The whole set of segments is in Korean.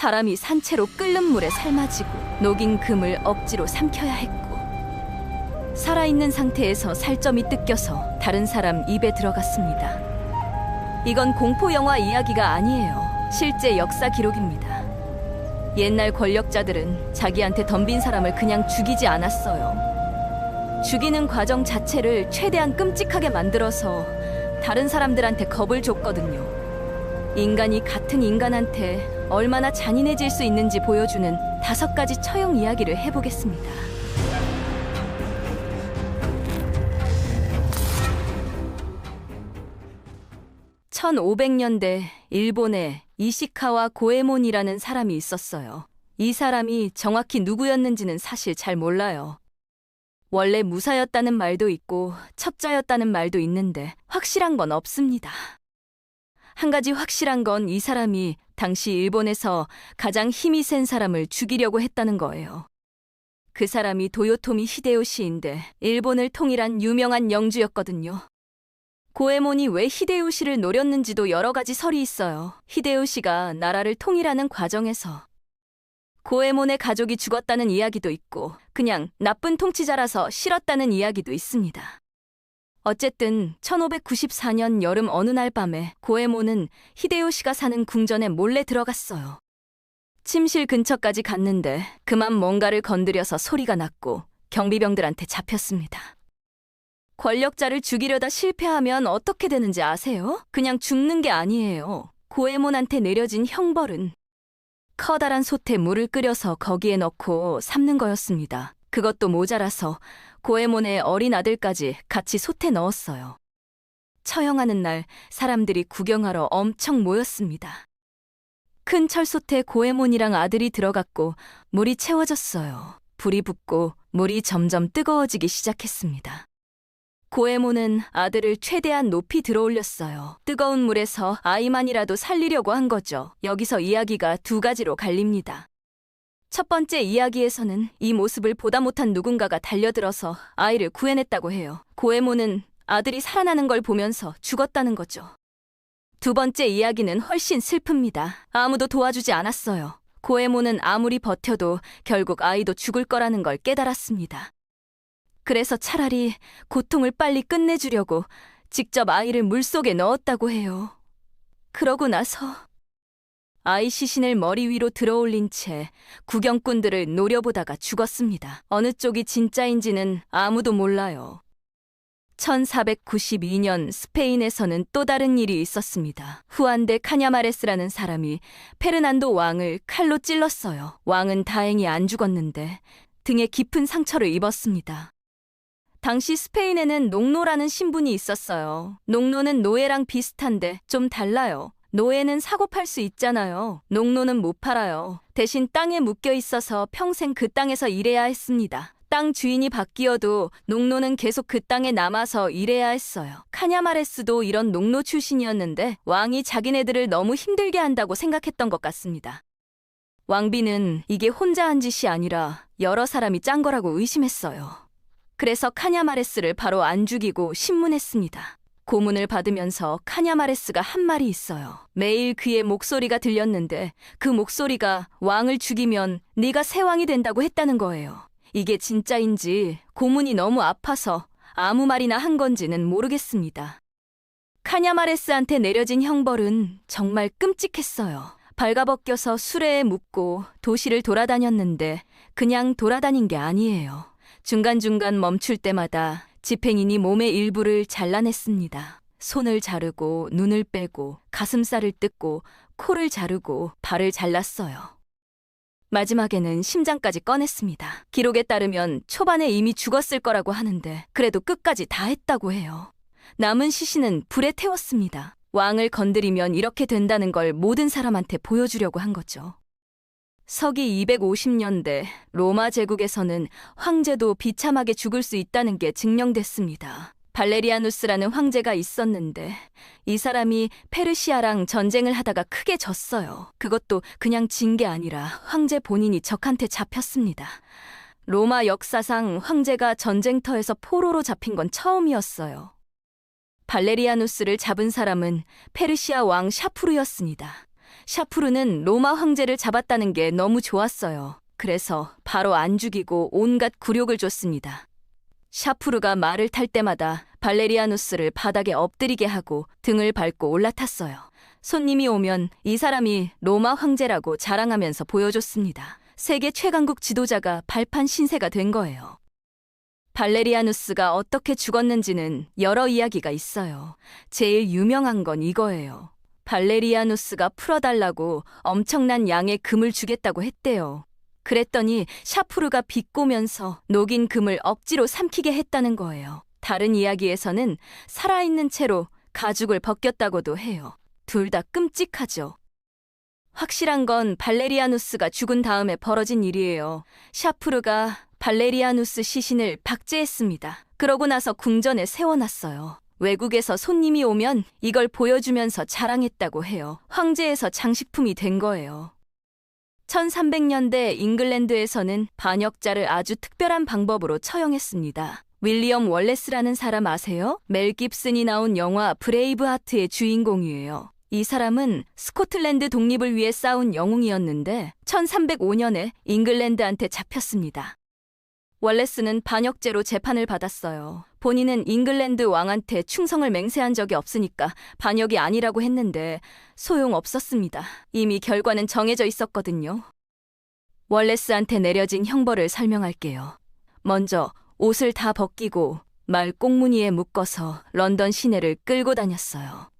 사람이 산채로 끓는 물에 삶아지고 녹인 금을 억지로 삼켜야 했고, 살아있는 상태에서 살점이 뜯겨서 다른 사람 입에 들어갔습니다. 이건 공포영화 이야기가 아니에요. 실제 역사 기록입니다. 옛날 권력자들은 자기한테 덤빈 사람을 그냥 죽이지 않았어요. 죽이는 과정 자체를 최대한 끔찍하게 만들어서 다른 사람들한테 겁을 줬거든요. 인간이 같은 인간한테 얼마나 잔인해질 수 있는지 보여주는 5가지 처형 이야기를 해보겠습니다. (1500년대) 일본에 이시카와 고에몬이라는 사람이 있었어요. 이 사람이 정확히 누구였는지는 사실 잘 몰라요. 원래 무사였다는 말도 있고 첩자였다는 말도 있는데 확실한 건 없습니다. 한 가지 확실한 건 이 사람이 당시 일본에서 가장 힘이 센 사람을 죽이려고 했다는 거예요. 그 사람이 도요토미 히데요시인데 일본을 통일한 유명한 영주였거든요. 고에몬이 왜 히데요시를 노렸는지도 여러 가지 설이 있어요. 히데요시가 나라를 통일하는 과정에서 고에몬의 가족이 죽었다는 이야기도 있고 그냥 나쁜 통치자라서 싫었다는 이야기도 있습니다. 어쨌든 1594년 여름 어느 날 밤에 고에몬은 히데요시가 사는 궁전에 몰래 들어갔어요. 침실 근처까지 갔는데 그만 뭔가를 건드려서 소리가 났고 경비병들한테 잡혔습니다. 권력자를 죽이려다 실패하면 어떻게 되는지 아세요? 그냥 죽는 게 아니에요. 고에몬한테 내려진 형벌은 커다란 솥에 물을 끓여서 거기에 넣고 삶는 거였습니다. 그것도 모자라서 고에몬의 어린 아들까지 같이 솥에 넣었어요. 처형하는 날 사람들이 구경하러 엄청 모였습니다. 큰 철솥에 고에몬이랑 아들이 들어갔고 물이 채워졌어요. 불이 붙고 물이 점점 뜨거워지기 시작했습니다. 고에몬은 아들을 최대한 높이 들어올렸어요. 뜨거운 물에서 아이만이라도 살리려고 한 거죠. 여기서 이야기가 2가지로 갈립니다. 첫 번째 이야기에서는 이 모습을 보다 못한 누군가가 달려들어서 아이를 구해냈다고 해요. 고에몬은 아들이 살아나는 걸 보면서 죽었다는 거죠. 두 번째 이야기는 훨씬 슬픕니다. 아무도 도와주지 않았어요. 고에몬은 아무리 버텨도 결국 아이도 죽을 거라는 걸 깨달았습니다. 그래서 차라리 고통을 빨리 끝내주려고 직접 아이를 물속에 넣었다고 해요. 그러고 나서 아이 시신을 머리 위로 들어올린 채 구경꾼들을 노려보다가 죽었습니다. 어느 쪽이 진짜인지는 아무도 몰라요. 1492년 스페인에서는 또 다른 일이 있었습니다. 후안데 카냐마레스라는 사람이 페르난도 왕을 칼로 찔렀어요. 왕은 다행히 안 죽었는데 등에 깊은 상처를 입었습니다. 당시 스페인에는 농노라는 신분이 있었어요. 농노는 노예랑 비슷한데 좀 달라요. 노예는 사고 팔 수 있잖아요. 농노는 못 팔아요. 대신 땅에 묶여 있어서 평생 그 땅에서 일해야 했습니다. 땅 주인이 바뀌어도 농노는 계속 그 땅에 남아서 일해야 했어요. 카냐마레스도 이런 농노 출신이었는데 왕이 자기네들을 너무 힘들게 한다고 생각했던 것 같습니다. 왕비는 이게 혼자 한 짓이 아니라 여러 사람이 짠 거라고 의심했어요. 그래서 카냐마레스를 바로 안 죽이고 신문했습니다. 고문을 받으면서 카냐마레스가 한 말이 있어요. 매일 그의 목소리가 들렸는데 그 목소리가 왕을 죽이면 네가 새 왕이 된다고 했다는 거예요. 이게 진짜인지 고문이 너무 아파서 아무 말이나 한 건지는 모르겠습니다. 카냐마레스한테 내려진 형벌은 정말 끔찍했어요. 발가벗겨서 수레에 묻고 도시를 돌아다녔는데 그냥 돌아다닌 게 아니에요. 중간중간 멈출 때마다 집행인이 몸의 일부를 잘라냈습니다. 손을 자르고 눈을 빼고 가슴살을 뜯고 코를 자르고 발을 잘랐어요. 마지막에는 심장까지 꺼냈습니다. 기록에 따르면 초반에 이미 죽었을 거라고 하는데 그래도 끝까지 다 했다고 해요. 남은 시신은 불에 태웠습니다. 왕을 건드리면 이렇게 된다는 걸 모든 사람한테 보여주려고 한 거죠. 서기 250년대 로마 제국에서는 황제도 비참하게 죽을 수 있다는 게 증명됐습니다. 발레리아누스라는 황제가 있었는데 이 사람이 페르시아랑 전쟁을 하다가 크게 졌어요. 그것도 그냥 진 게 아니라 황제 본인이 적한테 잡혔습니다. 로마 역사상 황제가 전쟁터에서 포로로 잡힌 건 처음이었어요. 발레리아누스를 잡은 사람은 페르시아 왕 샤푸르였습니다. 샤프루는 로마 황제를 잡았다는 게 너무 좋았어요. 그래서 바로 안 죽이고 온갖 굴욕을 줬습니다. 샤프루가 말을 탈 때마다 발레리아누스를 바닥에 엎드리게 하고 등을 밟고 올라탔어요. 손님이 오면 이 사람이 로마 황제라고 자랑하면서 보여줬습니다. 세계 최강국 지도자가 발판 신세가 된 거예요. 발레리아누스가 어떻게 죽었는지는 여러 이야기가 있어요. 제일 유명한 건 이거예요. 발레리아누스가 풀어달라고 엄청난 양의 금을 주겠다고 했대요. 그랬더니 샤프루가 비꼬면서 녹인 금을 억지로 삼키게 했다는 거예요. 다른 이야기에서는 살아있는 채로 가죽을 벗겼다고도 해요. 둘 다 끔찍하죠. 확실한 건 발레리아누스가 죽은 다음에 벌어진 일이에요. 샤프루가 발레리아누스 시신을 박제했습니다. 그러고 나서 궁전에 세워놨어요. 외국에서 손님이 오면 이걸 보여주면서 자랑했다고 해요. 황제에서 장식품이 된 거예요. 1300년대 잉글랜드에서는 반역자를 아주 특별한 방법으로 처형했습니다. 윌리엄 월레스라는 사람 아세요? 멜 깁슨이 나온 영화 브레이브하트의 주인공이에요. 이 사람은 스코틀랜드 독립을 위해 싸운 영웅이었는데 1305년에 잉글랜드한테 잡혔습니다. 월레스는 반역죄로 재판을 받았어요. 본인은 잉글랜드 왕한테 충성을 맹세한 적이 없으니까 반역이 아니라고 했는데 소용없었습니다. 이미 결과는 정해져 있었거든요. 월레스한테 내려진 형벌을 설명할게요. 먼저 옷을 다 벗기고 말 꽁무니에 묶어서 런던 시내를 끌고 다녔어요.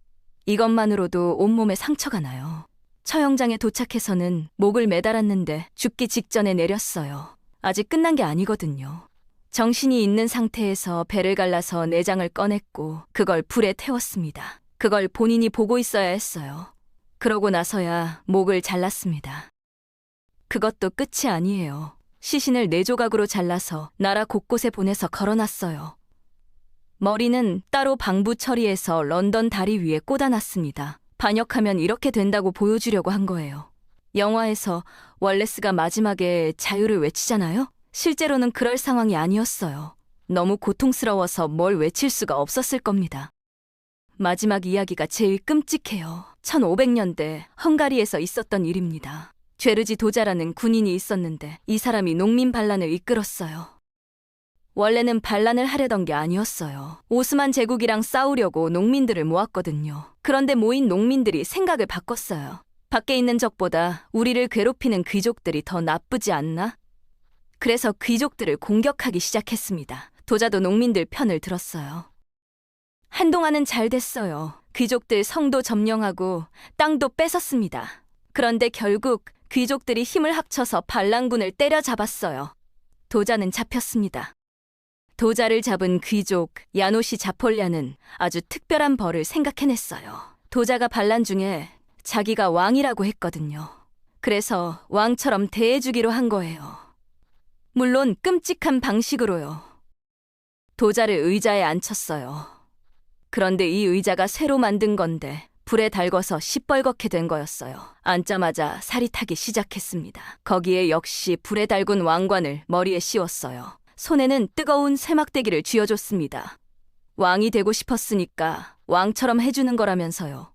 이것만으로도 온몸에 상처가 나요. 처형장에 도착해서는 목을 매달았는데 죽기 직전에 내렸어요. 아직 끝난 게 아니거든요. 정신이 있는 상태에서 배를 갈라서 내장을 꺼냈고 그걸 불에 태웠습니다. 그걸 본인이 보고 있어야 했어요. 그러고 나서야 목을 잘랐습니다. 그것도 끝이 아니에요. 시신을 4조각으로 잘라서 나라 곳곳에 보내서 걸어놨어요. 머리는 따로 방부 처리해서 런던 다리 위에 꽂아놨습니다. 반역하면 이렇게 된다고 보여주려고 한 거예요. 영화에서 월레스가 마지막에 자유를 외치잖아요? 실제로는 그럴 상황이 아니었어요. 너무 고통스러워서 뭘 외칠 수가 없었을 겁니다. 마지막 이야기가 제일 끔찍해요. 1500년대 헝가리에서 있었던 일입니다. 죄르지 도자라는 군인이 있었는데 이 사람이 농민 반란을 이끌었어요. 원래는 반란을 하려던 게 아니었어요. 오스만 제국이랑 싸우려고 농민들을 모았거든요. 그런데 모인 농민들이 생각을 바꿨어요. 밖에 있는 적보다 우리를 괴롭히는 귀족들이 더 나쁘지 않나? 그래서 귀족들을 공격하기 시작했습니다. 도자도 농민들 편을 들었어요. 한동안은 잘 됐어요. 귀족들 성도 점령하고 땅도 뺏었습니다. 그런데 결국 귀족들이 힘을 합쳐서 반란군을 때려잡았어요. 도자는 잡혔습니다. 도자를 잡은 귀족 야노시 자폴랴는 아주 특별한 벌을 생각해냈어요. 도자가 반란 중에 자기가 왕이라고 했거든요. 그래서 왕처럼 대해주기로 한 거예요. 물론 끔찍한 방식으로요. 도자를 의자에 앉혔어요. 그런데 이 의자가 새로 만든 건데 불에 달궈서 시뻘겋게 된 거였어요. 앉자마자 살이 타기 시작했습니다. 거기에 역시 불에 달군 왕관을 머리에 씌웠어요. 손에는 뜨거운 쇠막대기를 쥐어줬습니다. 왕이 되고 싶었으니까 왕처럼 해주는 거라면서요.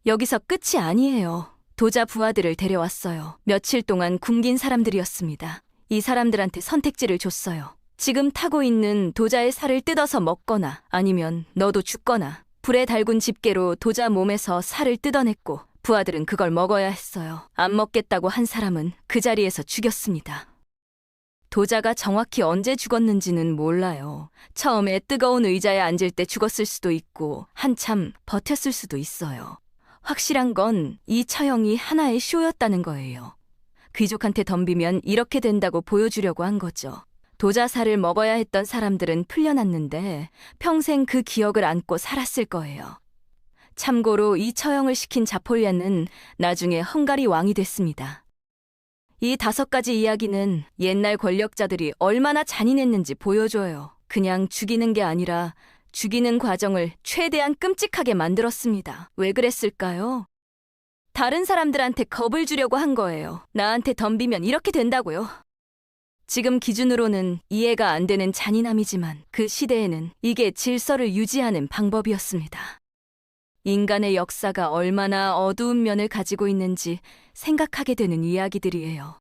여기서 끝이 아니에요. 도자 부하들을 데려왔어요. 며칠 동안 굶긴 사람들이었습니다. 이 사람들한테 선택지를 줬어요. 지금 타고 있는 도자의 살을 뜯어서 먹거나 아니면 너도 죽거나. 불에 달군 집게로 도자 몸에서 살을 뜯어냈고 부하들은 그걸 먹어야 했어요. 안 먹겠다고 한 사람은 그 자리에서 죽였습니다. 도자가 정확히 언제 죽었는지는 몰라요. 처음에 뜨거운 의자에 앉을 때 죽었을 수도 있고 한참 버텼을 수도 있어요. 확실한 건 이 처형이 하나의 쇼였다는 거예요. 귀족한테 덤비면 이렇게 된다고 보여주려고 한 거죠. 도자살을 먹어야 했던 사람들은 풀려났는데 평생 그 기억을 안고 살았을 거예요. 참고로 이 처형을 시킨 자폴랴는 나중에 헝가리 왕이 됐습니다. 이 5가지 이야기는 옛날 권력자들이 얼마나 잔인했는지 보여줘요. 그냥 죽이는 게 아니라 죽이는 과정을 최대한 끔찍하게 만들었습니다. 왜 그랬을까요? 다른 사람들한테 겁을 주려고 한 거예요. 나한테 덤비면 이렇게 된다고요. 지금 기준으로는 이해가 안 되는 잔인함이지만 그 시대에는 이게 질서를 유지하는 방법이었습니다. 인간의 역사가 얼마나 어두운 면을 가지고 있는지 생각하게 되는 이야기들이에요.